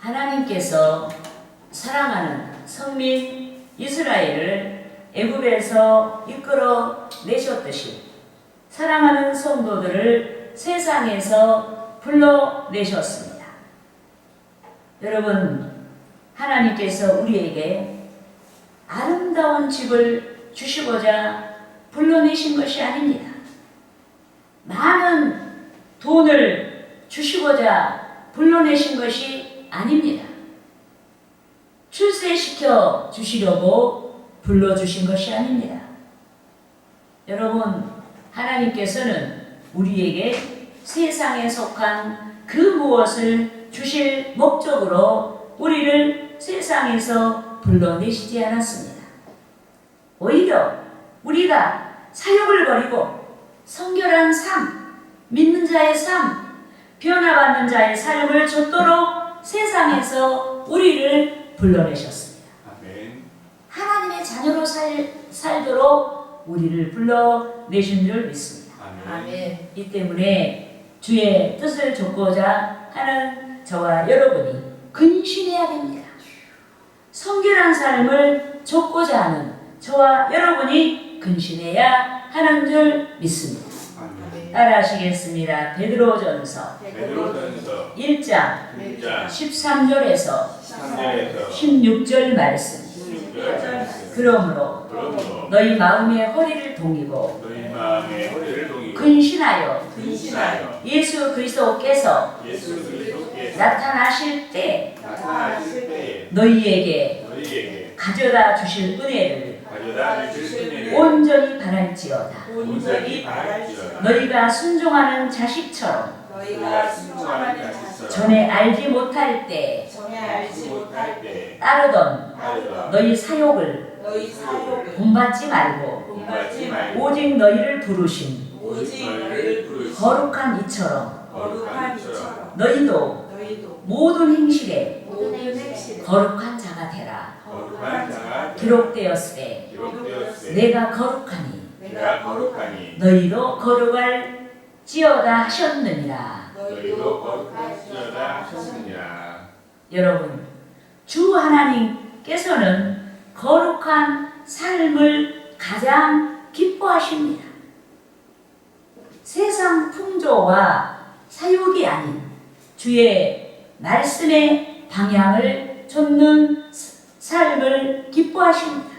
하나님께서 사랑하는 성민 이스라엘을 애굽에서 이끌어 내셨듯이 사랑하는 성도들을 세상에서 불러내셨습니다. 여러분, 하나님께서 우리에게 아름다운 집을 주시고자 불러내신 것이 아닙니다. 많은 돈을 주시고자 불러내신 것이 아닙니다. 출세시켜 주시려고 불러주신 것이 아닙니다. 여러분, 하나님께서는 우리에게 세상에 속한 그 무엇을 주실 목적으로 우리를 세상에서 불러내시지 않았습니다. 오히려 우리가 사욕을 버리고 성결한 삶, 믿는 자의 삶, 변화받는 자의 삶을 좇도록 세상에서 우리를 불러내셨습니다. 아멘. 하나님의 자녀로 살도록 우리를 불러내신 줄 믿습니다. 아멘. 이 때문에 주의 뜻을 좇고자 하는 저와 여러분이 근신해야 됩니다. 성결한 삶을 좇고자 하는 저와 여러분이 근신해야 하는 줄 믿습니다. 아멘. 따라하시겠습니다. 베드로전서 베드로전서 1장 1장 13절에서 3절에서 16절 말씀. 16절 그러므로 그러므로 너희 마음의 허리를 동이고 너희 마음의 허리를 동이고 근신하여 근신하여 예수 그리스도께서 예수 그리스도께서 나타나실 때 나타나실 때에 너희에게 너희에게 가져다 주실 은혜를 가져다 주실 은혜를 온전히 바랄지어다. 온전히 바랄지어다. 너희가 순종하는 자식처럼 너희가 순종하는 자식처럼 전에 알지 못할 때 전에 알지 못할 때 따르던 따르던 너희 사욕을 너희 사욕을 본받지 말고 본받지 말고 오직 너희를 부르신 오직 너희를 부르신 거룩한 이처럼 거룩한 이처럼 너희도 너희도 모든 행실에 모든 행실에 거룩한 자가 되라. 거룩한 자가 기록되었으되 기록되었으되 내가 거룩하니 내가 거룩하니 너희도 거룩할 지어다 하셨느니라. 너희도 거룩할지어다 하셨느니라. 여러분, 주 하나님께서는 거룩한 삶을 가장 기뻐하십니다. 세상 풍조와 사욕이 아닌 주의 말씀의 방향을 좇는 삶을 기뻐하십니다.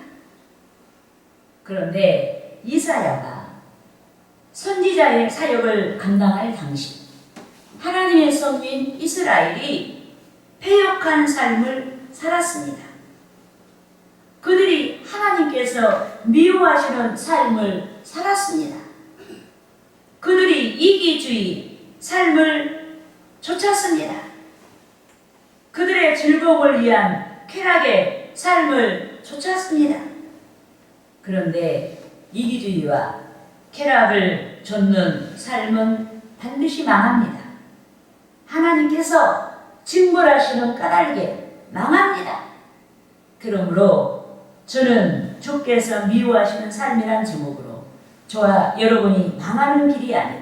그런데 이사야가 선지자의 사역을 감당할 당시 하나님의 성민 이스라엘이 패역한 삶을 살았습니다. 그들이 하나님께서 미워하시는 삶을 살았습니다. 그들이 이기주의 삶을 쫓았습니다. 그들의 즐거움을 위한 쾌락의 삶을 쫓았습니다. 그런데 이기주의와 쾌락을 좇는 삶은 반드시 망합니다. 하나님께서 징벌하시는 까닭에 망합니다. 그러므로 저는 주께서 미워하시는 삶이란 제목으로 저와 여러분이 망하는 길이 아닌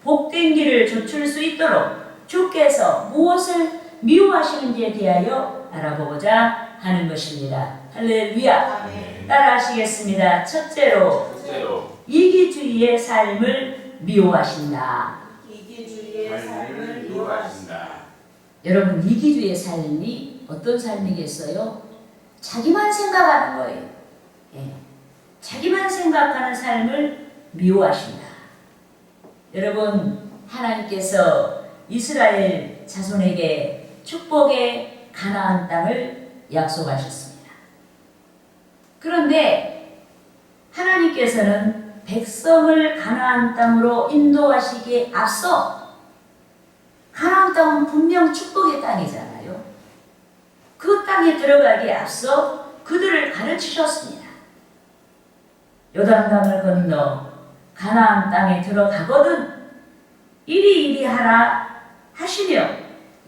복된 길을 좇을 수 있도록 주께서 무엇을 미워하시는지에 대하여 알아보고자 하는 것입니다. 할렐루야. 아멘. 따라하시겠습니다. 첫째로 첫째로 이기주의의 삶을 미워하신다. 이기주의의 삶을 삶을 미워하신다. 미워하신다. 여러분, 이기주의의 삶이 어떤 삶이겠어요? 자기만 생각하는 거예요. 예. 자기만 생각하는 삶을 미워하신다. 여러분, 하나님께서 이스라엘 자손에게 축복의 가나안 땅을 약속하셨습니다. 그런데 하나님께서는 백성을 가나안 땅으로 인도하시기에 앞서 가나안 땅은 분명 축복의 땅이잖아요. 그 땅에 들어가기에 앞서 그들을 가르치셨습니다. 요단강을 건너 가나안 땅에 들어가거든 이리 하라 하시며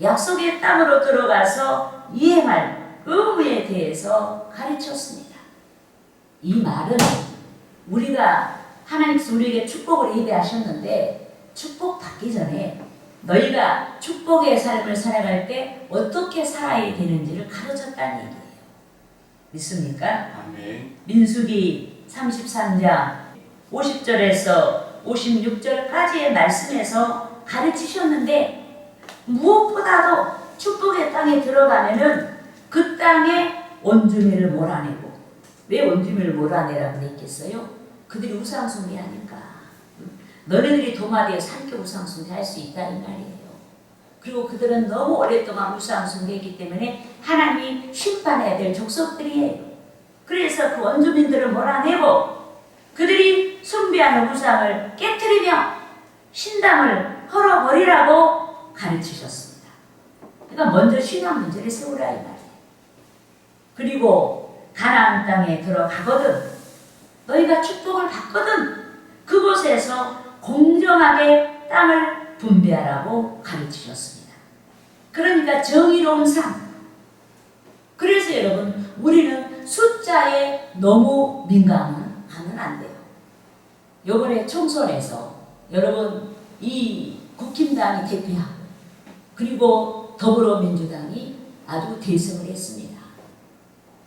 약속의 땅으로 들어가서 이행할 의무에 대해서 가르쳤습니다. 이 말은 우리가 하나님께서 우리에게 축복을 예배하셨는데 축복 받기 전에 너희가 축복의 삶을 살아갈 때 어떻게 살아야 되는지를 가르쳤다는 얘기예요. 믿습니까? 아멘. 민수기 33장 50절에서 56절까지의 말씀에서 가르치셨는데 무엇보다도 축복의 땅에 들어가면은 그 땅에 원주민을 몰아내고, 왜 원주민을 몰아내라고 했겠어요? 그들이 우상숭배하니까. 너네들이 도마되어 함께 우상숭배 할 수 있다 이 말이에요. 그리고 그들은 너무 오랫동안 우상숭배했기 때문에 하나님이 심판해야 될 족속들이에요. 그래서 그 원주민들을 몰아내고 그들이 숭배하는 우상을 깨뜨리며 신당을 헐어버리라고 가르치셨습니다. 그러니까 먼저 신앙 문제를 세우라 이 말이에요. 그리고 가나안 땅에 들어가거든 너희가 축복을 받거든 그곳에서 공정하게 땅을 분배하라고 가르치셨습니다. 그러니까 정의로운 삶. 그래서 여러분 우리는 숫자에 너무 민감하면 안 돼요. 요번에 총선에서 여러분 이 국힘당이 대표하고 그리고 더불어민주당이 아주 대승을 했습니다.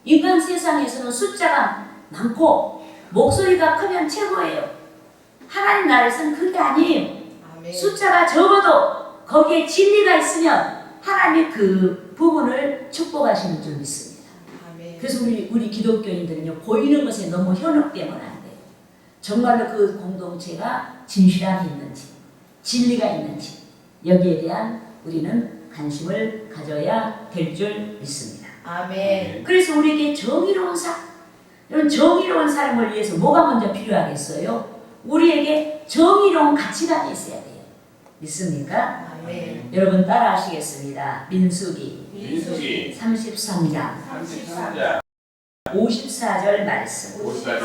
인간 세상에서는 숫자가 많고 목소리가 크면 최고예요. 하나님 나라에서는 그게 아니에요. 아멘. 숫자가 적어도 거기에 진리가 있으면 하나님이 그 부분을 축복하시는 줄 믿습니다. 아멘. 그래서 우리 기독교인들은요 보이는 것에 너무 현혹되면 안 돼요. 정말로 그 공동체가 진실함이 있는지 진리가 있는지 여기에 대한 우리는 관심을 가져야 될 줄 믿습니다. 아멘. 그래서 우리에게 정의로운 삶, 이런 정의로운 삶을 위해서 뭐가 먼저 필요하겠어요? 우리에게 정의로운 가치관이 있어야 돼요. 믿습니까? 아멘. 여러분 따라 하시겠습니다. 민수기 33장 33장 54절 말씀. 54절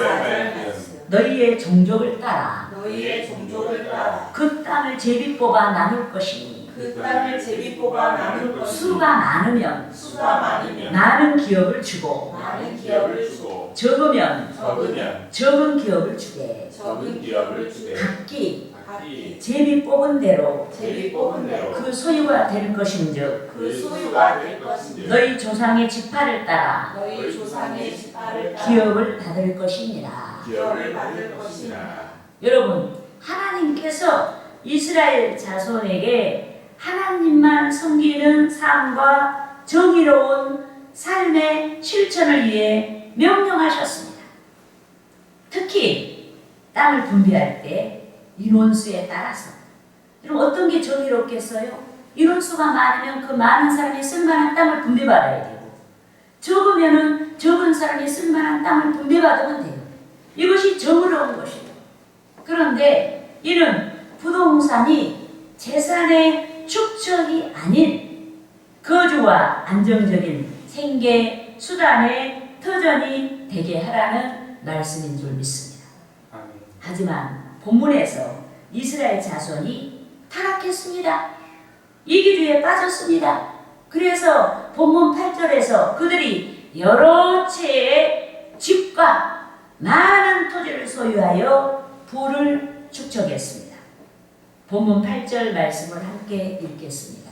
말씀. 너희의 종족을 따라 너희의 종족을 따라 그 땅을 제비 뽑아 나눌 것이니 그 땅을 제비 뽑아 나눌 것이니 수가 많으면 수가 많으면 많은 기업을 주고 많은 기업을 주고 적으면 적으면 적은 기업을 주되 적은 기업을 주되 각기 각기 제비 뽑은 대로 제비 뽑은 대로 그 소유가 될 것인즉 그 소유가 될 것인지 너희 조상의 지파를 따라 너희 조상의 지파를 따라 기업을 받을 것이니라. 기업을 받을 것이라. 여러분 하나님께서 이스라엘 자손에게 하나님만 섬기는 삶과 정의로운 삶의 실천을 위해 명령하셨습니다. 특히 땅을 분배할 때 인원수에 따라서 그럼 어떤 게 정의롭겠어요? 인원수가 많으면 그 많은 사람이 쓸만한 땅을 분배받아야 되고 적으면은 적은 사람이 쓸만한 땅을 분배받으면 돼요. 이것이 정의로운 것이에요. 그런데 이는 부동산이 재산의 축적이 아닌 거주와 안정적인 생계 수단의 터전이 되게 하라는 말씀인 줄 믿습니다. 아멘. 하지만 본문에서 이스라엘 자손이 타락했습니다. 이기주의에 빠졌습니다. 그래서 본문 8절에서 그들이 여러 채의 집과 많은 토지를 소유하여 부를 축적했습니다. 본문 8절 말씀을 함께 읽겠습니다.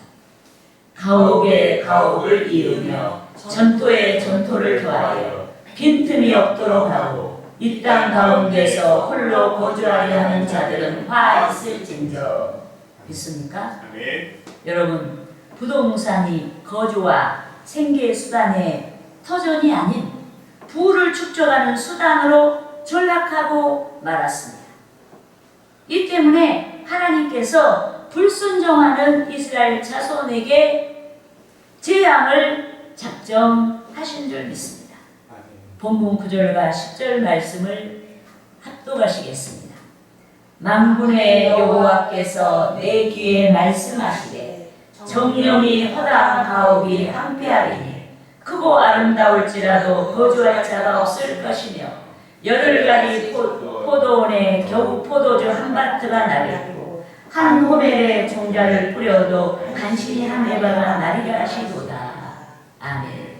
가옥에 가옥을 이으며 전토에 전토를 더하여 빈틈이 없도록 하고 이 땅 가운데서 홀로 거주하려 하는 자들은 화 있을진저. 믿습니까? 아멘. 여러분 부동산이 거주와 생계 수단의 터전이 아닌 부를 축적하는 수단으로 전락하고 말았습니다. 이 때문에 하나님께서 불순종하는 이스라엘 자손에게 재앙을 작정하신 줄 믿습니다. 아멘. 본문 9절과 10절 말씀을 합독하시겠습니다. 만군의 여호와께서 내 귀에 말씀하시되 정령이 허다한 가옥이 황폐하리니 크고 아름다울지라도 거주할 자가 없을 것이며 열흘간이 포도원에 겨우 포도주 한 바트가 나겠고 한 호멜에 종자를 뿌려도 간신히 한 에바가 나리라 하시도다. 아멘.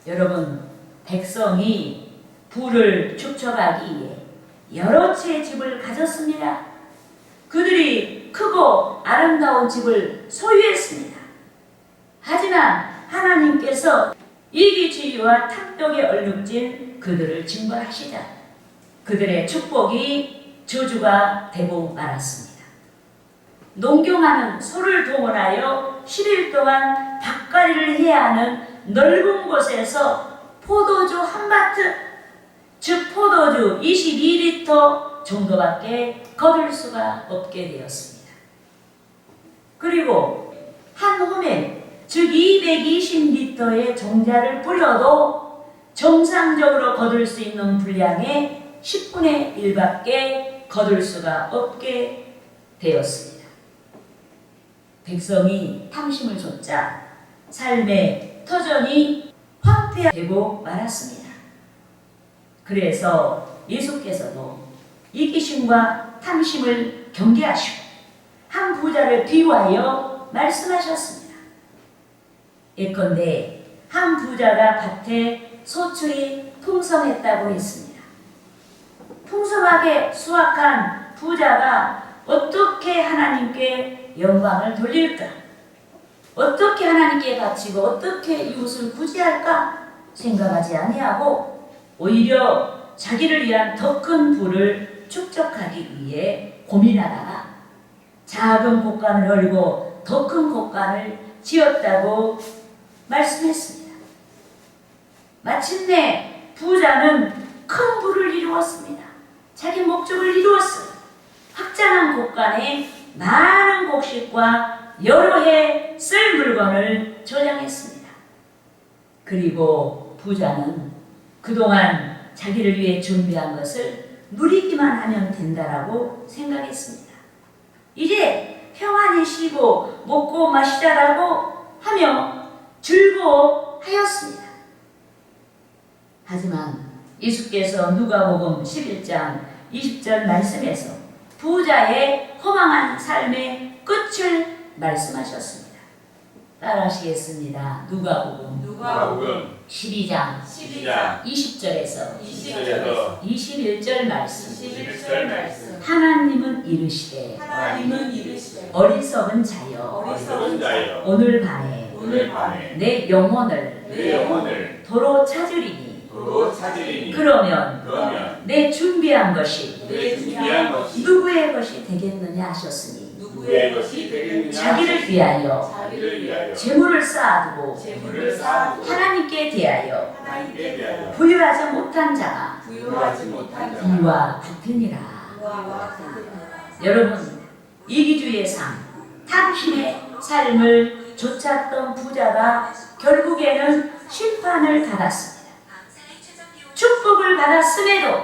여러분 백성이 부를 축적하기 위해 여러 채의 집을 가졌습니다. 그들이 크고 아름다운 아름다운 집을 소유했습니다. 하지만 하나님께서 이기주의와 탐욕에 얼룩진 그들을 징벌하시자 그들의 축복이 저주가 되고 말았습니다. 농경하는 소를 동원하여 10일 동안 밭갈이를 해야 하는 넓은 곳에서 포도주 한 마트, 즉 포도주 22리터 정도밖에 거둘 수가 없게 되었습니다. 그리고 한 호멜, 즉 220리터의 종자를 뿌려도 정상적으로 거둘 수 있는 분량의 10분의 1밖에 거둘 수가 없게 되었습니다. 백성이 탐심을 좇자 삶의 터전이 황폐되고 말았습니다. 그래서 예수께서도 이기심과 탐심을 경계하시고 한 부자를 비유하여 말씀하셨습니다. 예컨대 한 부자가 밭에 소출이 풍성했다고 했습니다. 풍성하게 수확한 부자가 어떻게 하나님께 영광을 돌릴까? 어떻게 하나님께 바치고 어떻게 이웃을 구제할까? 생각하지 아니하고 오히려 자기를 위한 더 큰 부를 축적하기 위해 고민하다가 작은 곳간을 헐고 더 큰 곳간을 지었다고 말씀했습니다. 마침내 부자는 큰 부를 이루었습니다. 자기 목적을 이루었어요. 확장한 곳간에 많은 곡식과 여러 해 쓸 물건을 저장했습니다. 그리고 부자는 그동안 자기를 위해 준비한 것을 누리기만 하면 된다라고 생각했습니다. 이제 평안히 쉬고 먹고 마시자라고 하며 즐거워하였습니다. 하지만 예수께서 누가복음 11장 20절 말씀에서 부자의 허망한 삶의 끝을 말씀하셨습니다. 따라하시겠습니다. 누가복음 12장 20절에서 21절 말씀. 하나님은 이르시되 어리석은 자여 오늘 밤에 내 영혼을 도로 찾으리니 그러면 내 준비한 것이 누구의 것이 되겠느냐 하셨으니 자기를 위하여 재물을 쌓아두고 하나님께 대하여 부유하지 못한 자가 이와 같으니라. 여러분, 이기주의의 삶, 탐심의 삶을 좇았던 부자가 결국에는 심판을 받았습니다. 축복을 받았음에도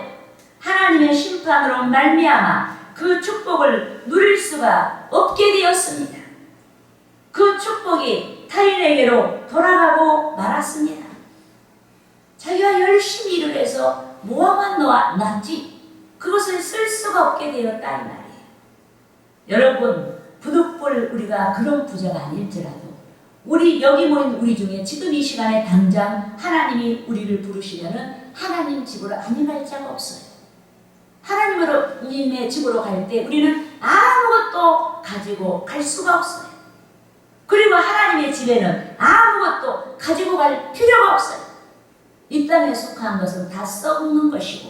하나님의 심판으로 말미암아 그 축복을 누릴 수가 없게 되었습니다. 그 축복이 타인에게로 돌아가고 말았습니다. 자기가 열심히 일을 해서 모아만 놨지 그것을 쓸 수가 없게 되었다 이 말이에요. 여러분, 부득불 우리가 그런 부자가 아닐지라도 우리 여기 모인 우리 중에 지금 이 시간에 당장 하나님이 우리를 부르시면은 하나님 집으로 안 갈 자가 없어요. 하나님의 집으로 갈 때 우리는 아무것도 가지고 갈 수가 없어요. 그리고 하나님의 집에는 아무것도 가지고 갈 필요가 없어요. 이 땅에 속한 것은 다 썩는 것이고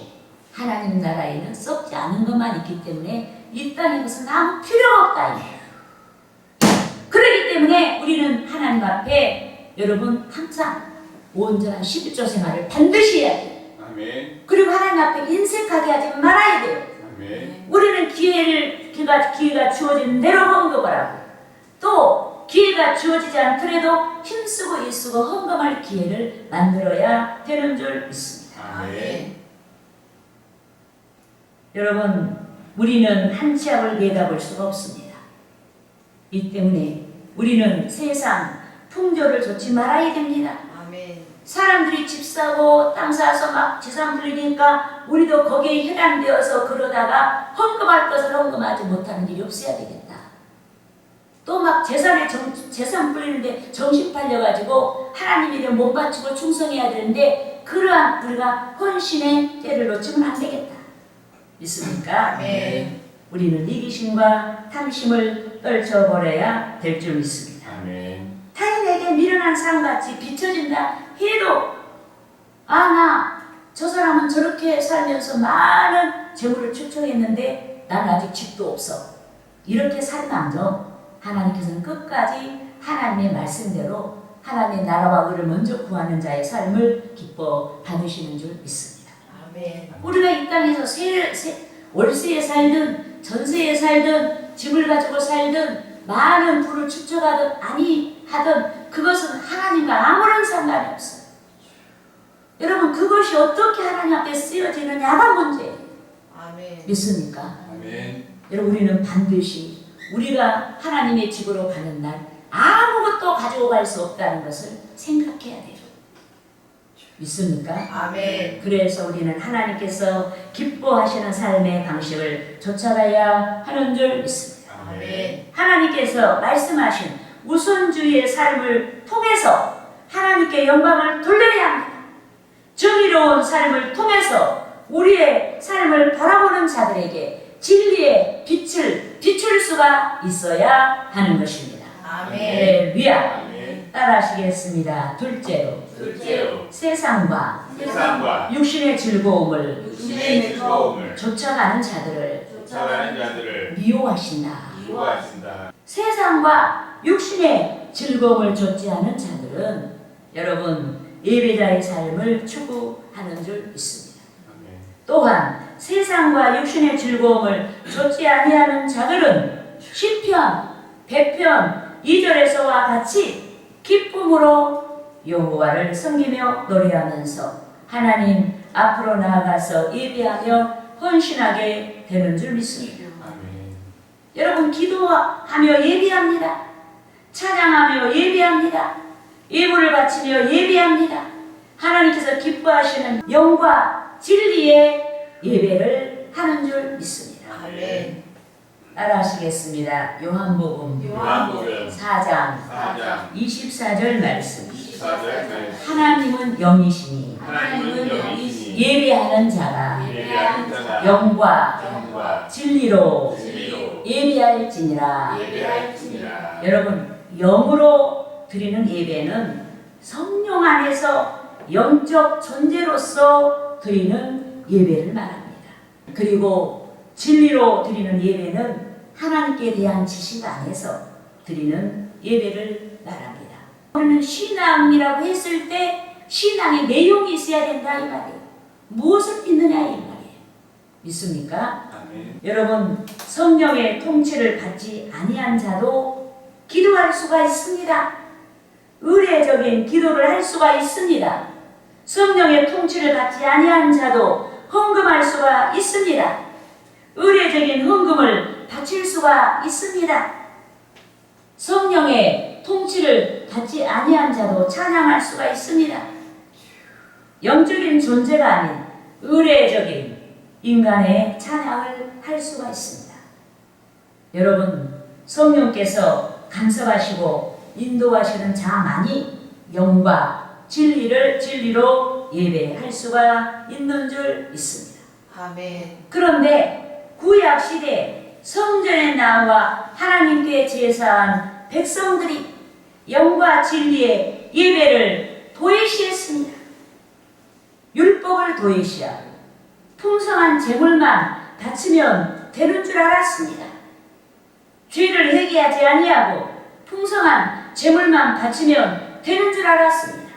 하나님 나라에는 썩지 않은 것만 있기 때문에 이 땅에 것은 아무 필요가 없다. 그렇기 때문에 우리는 하나님 앞에 여러분 항상 온전한 11조 생활을 반드시 해야 돼요. 아멘. 그리고 하나님 앞에 인색하게 하지 말아야 돼요. 아멘. 우리는 기회가 주어진 대로 헌금을 하고 또 기회가 주어지지 않더라도 힘쓰고 일쓰고 헌금할 기회를 만들어야 되는 줄 믿습니다. 아멘. 여러분, 우리는 한 치 앞을 내다볼 수가 없습니다. 이 때문에 우리는 세상 풍조를 좇지 말아야 됩니다. 사람들이 집 사고 땅 사서 막 재산 불리니까 우리도 거기에 해당되어서 그러다가 헌금할 것을 헌금하지 못하는 일이 없어야 되겠다. 또 막 재산 불리는데 정신 팔려가지고 하나님 이름 못 바치고 충성해야 되는데 그러한 우리가 헌신의 때를 놓치면 안 되겠다. 믿습니까? 아멘. 우리는 이기심과 탐심을 떨쳐버려야 될 줄 믿습니다. 아멘. 타인에게 미련한 삶같이 비춰진다 해도 나 저 사람은 저렇게 살면서 많은 재물을 축적했는데 난 아직 집도 없어. 이렇게 살면서 하나님께서는 끝까지 하나님의 말씀대로 하나님의 나라와 의를 먼저 구하는 자의 삶을 기뻐 받으시는 줄 믿습니다. 아멘. 우리가 이 땅에서 월세에 살든 전세에 살든 집을 가지고 살든 많은 부를 축적하든 아니 하든 그것은 하나님과 아무런 상관이 없어요. 여러분 그것이 어떻게 하나님 앞에 쓰여지느냐가 문제예요. 아멘. 믿습니까? 아멘. 여러분 우리는 반드시 우리가 하나님의 집으로 가는 날 아무것도 가지고 갈 수 없다는 것을 생각해야 돼요. 믿습니까? 아멘. 그래서 우리는 하나님께서 기뻐하시는 삶의 방식을 쫓아가야 하는 줄 믿습니다. 아멘. 하나님께서 말씀하신 우선주의의 삶을 통해서 하나님께 영광을 돌려야 합니다. 정의로운 삶을 통해서 우리의 삶을 바라보는 자들에게 진리의 빛을 비출 수가 있어야 하는 것입니다. 아멘. 할렐루야. 아멘. 따라하시겠습니다. 둘째로 둘째로 세상과 세상과 육신의 즐거움을 육신의 즐거움을 쫓아가는 자들을 쫓아가는 자들을 미워하신다. 미워하신다. 세상과 육신의 즐거움을 좇지 않은 자들은 여러분 예배자의 삶을 추구하는 줄 믿습니다. 아멘. 또한 세상과 육신의 즐거움을 좇지 아니하는 자들은 시편 100편 2절에서와 같이 기쁨으로 여호와를 섬기며 노래하면서 하나님 앞으로 나아가서 예배하며 헌신하게 되는 줄 믿습니다. 아멘. 여러분 기도하며 예배합니다. 찬양하며 예배합니다. 예물을 바치며 예배합니다. 하나님께서 기뻐하시는 영과 진리의 예배를 하는 줄 믿습니다. 아멘. 따라하시겠습니다. 요한복음 요한복음 4장 4장 24절 말씀. 24절 말씀. 하나님은 영이시니 하나님은 영이시니 예배하는 자가 예배하는 자가 영과 영과 진리로 진리로 예배할지니라. 예배할지니라. 여러분 영으로 드리는 예배는 성령 안에서 영적 존재로서 드리는 예배를 말합니다. 그리고 진리로 드리는 예배는 하나님께 대한 지식 안에서 드리는 예배를 말합니다. 우리는 신앙이라고 했을 때 신앙의 내용이 있어야 된다 이 말이에요. 무엇을 믿느냐 이 말이에요. 믿습니까? 아멘. 여러분 성령의 통치를 받지 아니한 자도 기도할 수가 있습니다. 의례적인 기도를 할 수가 있습니다. 성령의 통치를 받지 아니한 자도 헌금할 수가 있습니다. 의례적인 헌금을 바칠 수가 있습니다. 성령의 통치를 받지 아니한 자도 찬양할 수가 있습니다. 영적인 존재가 아닌 의례적인 인간의 찬양을 할 수가 있습니다. 여러분 성령께서 간섭하시고 인도하시는 자만이 영과 진리로 예배할 수가 있는 줄 믿습니다. 아멘. 그런데 구약 시대 성전에 나와 하나님께 제사한 백성들이 영과 진리의 예배를 도외시했습니다. 율법을 도외시하고 풍성한 제물만 바치면 되는 줄 알았습니다. 죄를 회개하지 아니하고 풍성한 제물만 바치면 되는 줄 알았습니다.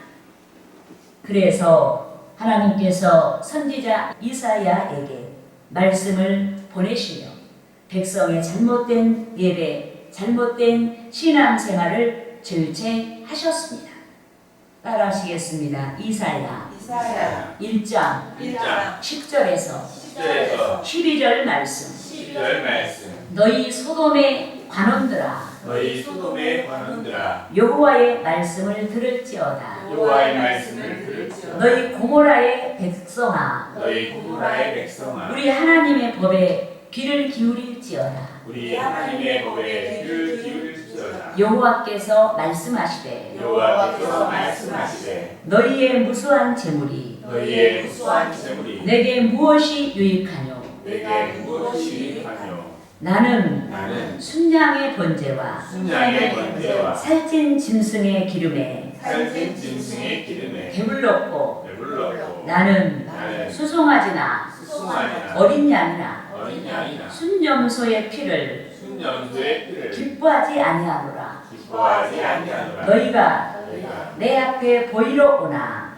그래서 하나님께서 선지자 이사야에게 말씀을 보내시며 백성의 잘못된 예배, 잘못된 신앙생활을 질책하셨습니다. 따라하시겠습니다. 이사야 이사야 1장 1장 10절에서 10절에서 12절 말씀. 12절 말씀. 너희 소돔의 관원들아 너희 소돔의 관원들아 여호와의 말씀을 들을지어다. 여호와의 말씀을 들을지어다. 너희 고모라의 백성아 너희 고모라의 백성아 우리 하나님의 법에 귀를 기울일지어다. 우리 하나님의 법에 귀를 기울일지어다. 여호와께서 말씀하시되 여호와께서 말씀하시되 너희의 무수한 재물이 너희의 무수한 재물이 내게 무엇이 유익하뇨. 내게 무엇이 유익하뇨. 나는 나는 순양의 번제와 순양의 번제와 살찐 짐승의 기름에 살찐 짐승의 기름에 배불렀고 배불렀고 나는 나는 수송아지나 수송아지나 어린 양이나 어린 양이나 순염소의 피를 순염소의 피를 기뻐하지 아니하노라. 기뻐하지 아니하노라. 너희가 너희가 내 앞에 보이러 오나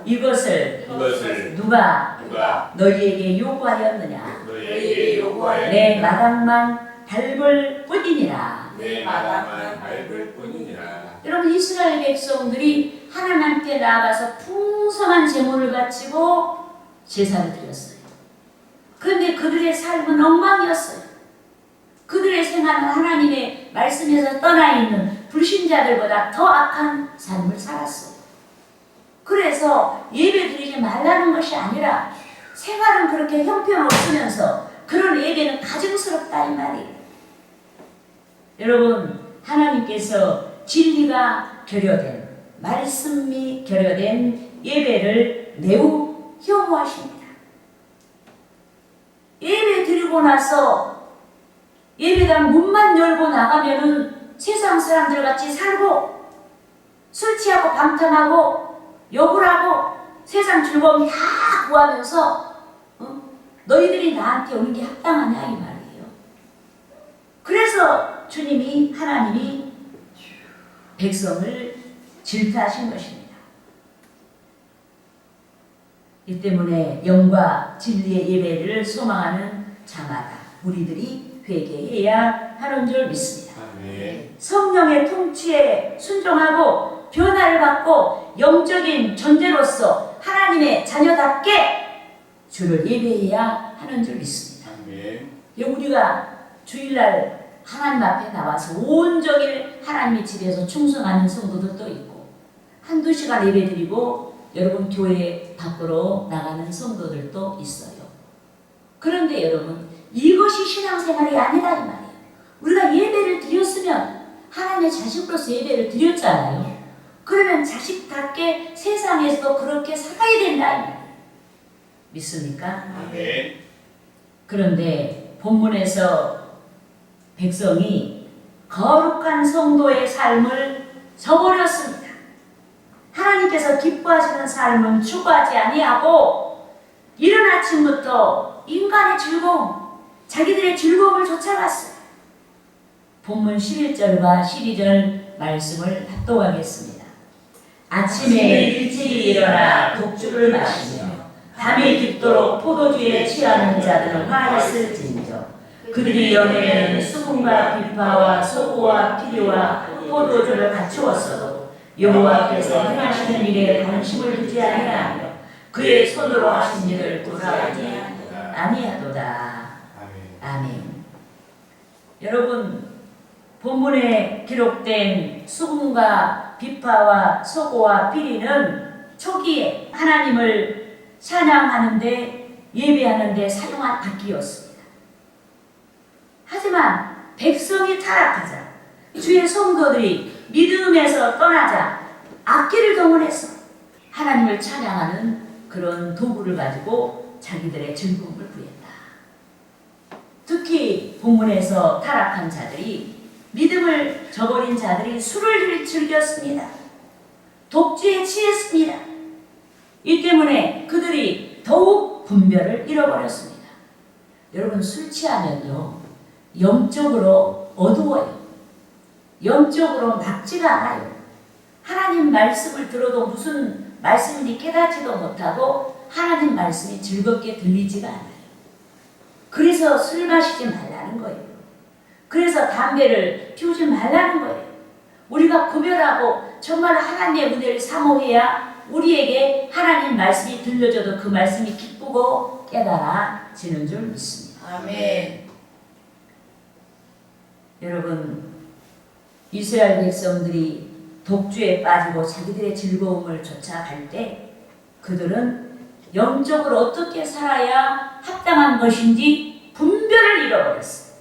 이것을 누가 누가 너희에게 요구하였느냐. 너희에게 요구하였느냐. 내 마당만 밟을 뿐이니라. 내 마당만 밟을 뿐이니라. 여러분, 이스라엘 백성들이 하나님께 나아가서 풍성한 제물을 바치고 제사를 드렸어요. 그런데 그들의 삶은 엉망이었어요. 그들의 생활은 하나님의 말씀에서 떠나 있는 불신자들보다 더 악한 삶을 살았어요. 그래서 예배 드리지 말라는 것이 아니라 생활은 그렇게 형편없으면서 그런 예배는 가증스럽다 이 말이에요. 여러분, 하나님께서 진리가 결여된, 말씀이 결여된 예배를 매우 혐오하십니다. 예배 드리고 나서 예배당 문만 열고 나가면은 세상 사람들 같이 살고 술 취하고 방탕하고 욕을 하고 세상 즐거움 다 구하면서 너희들이 나한테 오는 게 합당하냐 이 말이에요. 그래서 하나님이 백성을 질타하신 것입니다. 이 때문에 영과 진리의 예배를 소망하는 자마다 우리들이 회개해야 하는 줄 믿습니다. 아멘. 성령의 통치에 순종하고 변화를 받고 영적인 존재로서 하나님의 자녀답게 주를 예배해야 하는 줄 믿습니다. 아멘. 우리가 주일날 하나님 앞에 나와서 온종일 하나님의 집에서 충성하는 성도들도 있고 한두 시간 예배드리고 여러분 교회 밖으로 나가는 성도들도 있어요. 그런데 여러분, 이것이 신앙생활이 아니라 이 말이에요. 우리가 예배를 드렸으면 하나님의 자식으로서 예배를 드렸잖아요. 그러면 자식답게 세상에서도 그렇게 살아야 된다 이 말이에요. 믿습니까? 아멘. 그런데 본문에서 백성이 거룩한 성도의 삶을 저버렸습니다. 하나님께서 기뻐하시는 삶은 추구하지 아니하고 이른 아침부터 인간의 즐거움, 자기들의 즐거움을 쫓아갔어요. 본문 11절과 12절 말씀을 합독하겠습니다. 아침에 일찍 일어나 독주를 마시며 밤이 깊도록 포도주에 취하는 자들은 화했을진저 그들이 여매는 수분과 비파와 소고와 피리와 포도주를 갖추었어도 여호와께서 행하시는 일에 관심을 두지 아니하며 그의 손으로 하신 일을 돌아보지 아니하도다. 아멘. 여러분, 본문에 기록된 수분과 비파와 소고와 피리는 초기에 하나님을 찬양하는데 예배하는데 사용한 악기였습니다. 하지만 백성이 타락하자 주의 성도들이 믿음에서 떠나자 악기를 동원해서 하나님을 찬양하는 그런 도구를 가지고 자기들의 즐거움을 구했다. 특히 본문에서 타락한 자들이 믿음을 저버린 자들이 술을 즐겼습니다. 독주에 취했습니다. 이 때문에 그들이 더욱 분별을 잃어버렸습니다. 여러분, 술 취하면요 영적으로 어두워요. 영적으로 맑지가 않아요. 하나님 말씀을 들어도 무슨 말씀인지 깨닫지도 못하고 하나님 말씀이 즐겁게 들리지가 않아요. 그래서 술 마시지 말라는 거예요. 그래서 담배를 피우지 말라는 거예요. 우리가 구별하고 정말 하나님의 은혜를 사모해야 우리에게 하나님 말씀이 들려줘도 그 말씀이 기쁘고 깨달아지는 줄 믿습니다. 아멘. 여러분, 이스라엘 백성들이 독주에 빠지고 자기들의 즐거움을 쫓아갈 때 그들은 영적으로 어떻게 살아야 합당한 것인지 분별을 잃어버렸어요.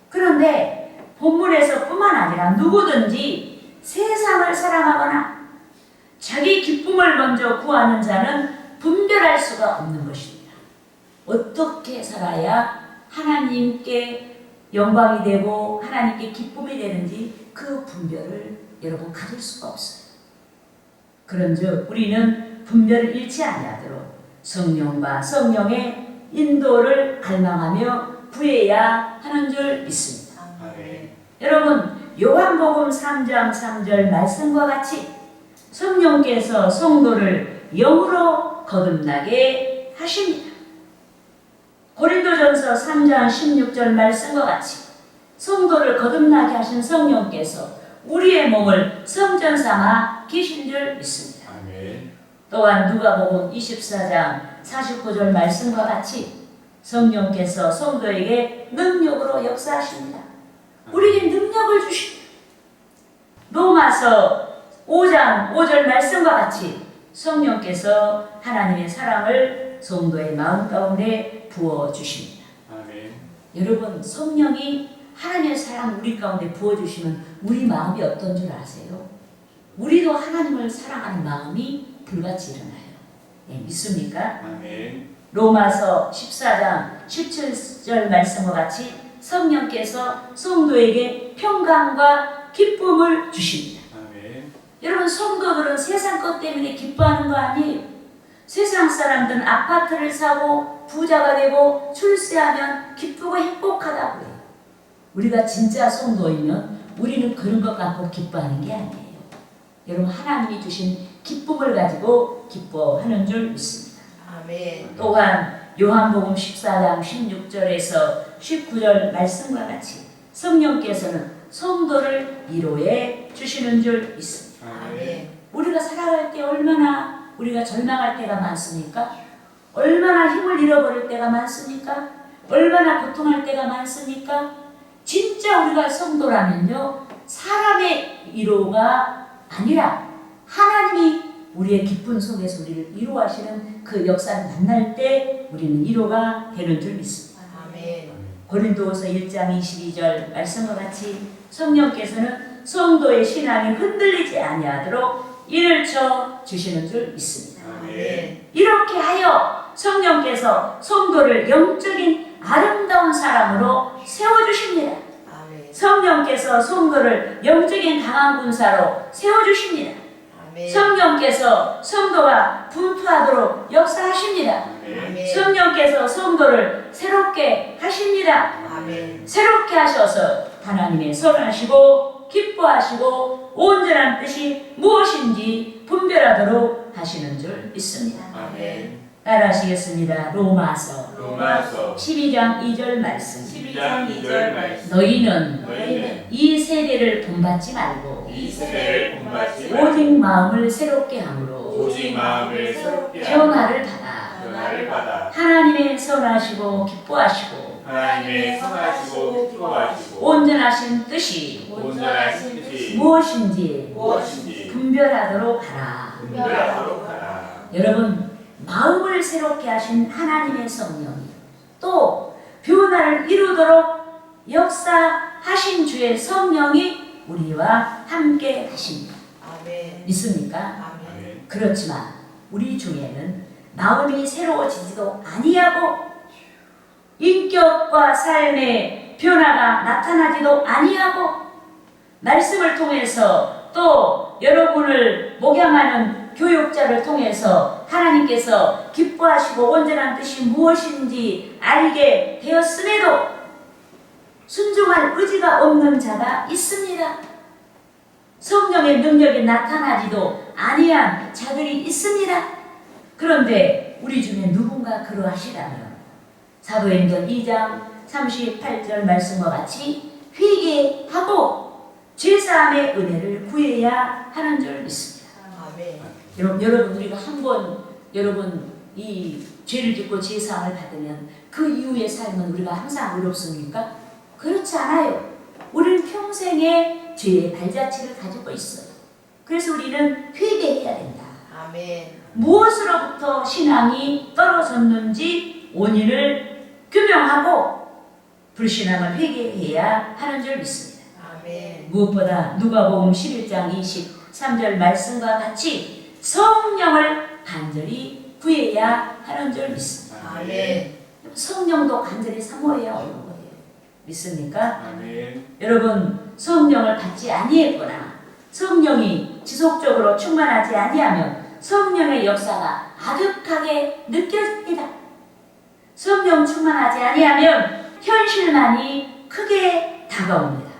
그런데 본문에서 뿐만 아니라 누구든지 세상을 사랑하거나 자기 기쁨을 먼저 구하는 자는 분별할 수가 없는 것입니다. 어떻게 살아야 하나님께 영광이 되고 하나님께 기쁨이 되는지 그 분별을 여러분 가질 수가 없어요. 그런즉 우리는 분별을 잃지 아니하도록 성령과 성령의 인도를 갈망하며 구해야 하는 줄 믿습니다. 아멘. 여러분 요한복음 3장 3절 말씀과 같이 성령께서 성도를 영으로 거듭나게 하십니다. 고린도전서 3장 16절 말씀과 같이 성도를 거듭나게 하신 성령께서 우리의 몸을 성전 삼아 계신 줄 믿습니다. 아멘. 또한 누가복음 24장 49절 말씀과 같이 성령께서 성도에게 능력으로 역사하십니다. 우리에게 능력을 주십니다. 로마서 5장 5절 말씀과 같이 성령께서 하나님의 사랑을 성도의 마음 가운데 부어주십니다. 아멘. 여러분 성령이 하나님의 사랑 우리 가운데 부어주시면 우리 마음이 어떤 줄 아세요? 우리도 하나님을 사랑하는 마음이 불같이 일어나요. 네, 믿습니까? 아멘. 로마서 14장 17절 말씀과 같이 성령께서 성도에게 평강과 기쁨을 주십니다. 아멘. 여러분 성도들은 세상 것 때문에 기뻐하는 거 아니에요. 세상 사람들은 아파트를 사고 부자가 되고 출세하면 기쁘고 행복하다고 해요. 우리가 진짜 성도이면 우리는 그런 것 갖고 기뻐하는 게 아니에요. 여러분 하나님이 주신 기쁨을 가지고 기뻐하는 줄 믿습니다. 아멘. 또한 요한복음 14장 16절에서 19절 말씀과 같이 성령께서는 성도를 위로해 주시는 줄 믿습니다. 아멘. 우리가 살아갈 때 얼마나 우리가 절망할 때가 많습니까? 얼마나 힘을 잃어버릴 때가 많습니까? 얼마나 고통할 때가 많습니까? 진짜 우리가 성도라면요 사람의 위로가 아니라 하나님이 우리의 기쁨 속에서 우리를 위로하시는 그 역사를 만날 때 우리는 위로가 되는 줄 믿습니다. 아멘. 고린도후서 1장 22절 말씀과 같이 성령께서는 성도의 신앙이 흔들리지 아니하도록 이를 쳐 주시는 줄 믿습니다. 아멘. 이렇게 하여 성령께서 성도를 영적인 아름다운 사람으로 세워주십니다. 아멘. 성령께서 성도를 영적인 강한 군사로 세워주십니다. 아멘. 성령께서 성도가 분투하도록 역사하십니다. 아멘. 성령께서 성도를 새롭게 하십니다. 아멘. 새롭게 하셔서 하나님의 선하시고 기뻐하시고 온전한 뜻이 무엇인지 분별하도록 하시는 줄 믿습니다. 아멘. 따라하시겠습니다. 로마서 로마서 12장 2절 말씀. 12장 2절 말씀. 너희는 이 세대를 본받지 말고 이 세대를 본받지 말고 오직 마음을 새롭게 함으로 오직 마음을 새롭게 하고 변화를 받아 변화를 받아 하나님의 선하시고 기뻐하시고 하나님의 선하시고 기뻐하시고 온전하신 뜻이 온전하신 뜻이 무엇인지 분별하도록 하라. 분별하도록 하라. 여러분 마음을 새롭게 하신 하나님의 성령이 또 변화를 이루도록 역사하신 주의 성령이 우리와 함께 하십니다. 아멘. 믿습니까? 아멘. 아멘. 그렇지만 우리 중에는 마음이 새로워지지도 아니하고 인격과 삶의 변화가 나타나지도 아니하고 말씀을 통해서 또 여러분을 목양하는 교육자를 통해서 하나님께서 기뻐하시고 온전한 뜻이 무엇인지 알게 되었음에도 순종할 의지가 없는 자가 있습니다. 성령의 능력이 나타나지도 아니한 자들이 있습니다. 그런데 우리 중에 누군가 그러하시다면 사도행전 2장 38절 말씀과 같이 회개하고 죄사함의 은혜를 구해야 하는 줄 믿습니다. 아멘. 여러분 우리가 한번 여러분 이 죄를 짓고 죄사함을 받으면 그 이후의 삶은 우리가 항상 의롭습니까? 그렇지 않아요. 우리는 평생의 죄의 발자취를 가지고 있어요. 그래서 우리는 회개해야 된다. 아멘. 무엇으로부터 신앙이 떨어졌는지 원인을 규명하고 불신앙을 회개해야 하는 줄 믿습니다. 아멘. 무엇보다 누가복음 11장 23절 말씀과 같이 성령을 간절히 구해야 하는 줄 믿습니다. 아멘. 성령도 간절히 사모해야 믿습니까? 아멘. 여러분, 성령을 받지 아니했거나 성령이 지속적으로 충만하지 아니하면 성령의 역사가 아득하게 느껴집니다. 성령 충만하지 아니하면 현실만이 크게 다가옵니다.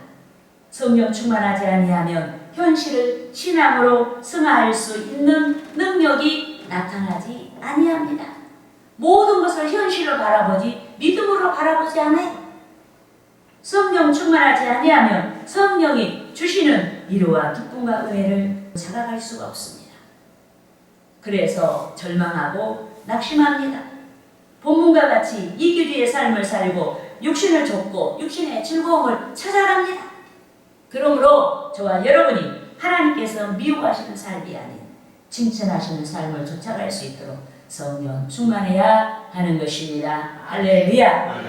성령 충만하지 아니하면 현실을 신앙으로 승화할 수 있는 능력이 나타나지 아니합니다. 모든 것을 현실로 바라보지 믿음으로 바라보지 않아요. 성령 충만하지 아니하면 성령이 주시는 위로와 기쁨과 은혜를 찾아갈 수가 없습니다. 그래서 절망하고 낙심합니다. 본문과 같이 이기주의 삶을 살고 육신을 좇고 육신의 즐거움을 찾아갑니다. 그러므로 저와 여러분이 하나님께서 미워하시는 삶이 아닌 칭찬하시는 삶을 쫓아갈 수 있도록 성령 충만해야 하는 것입니다. 할렐루야. 아멘.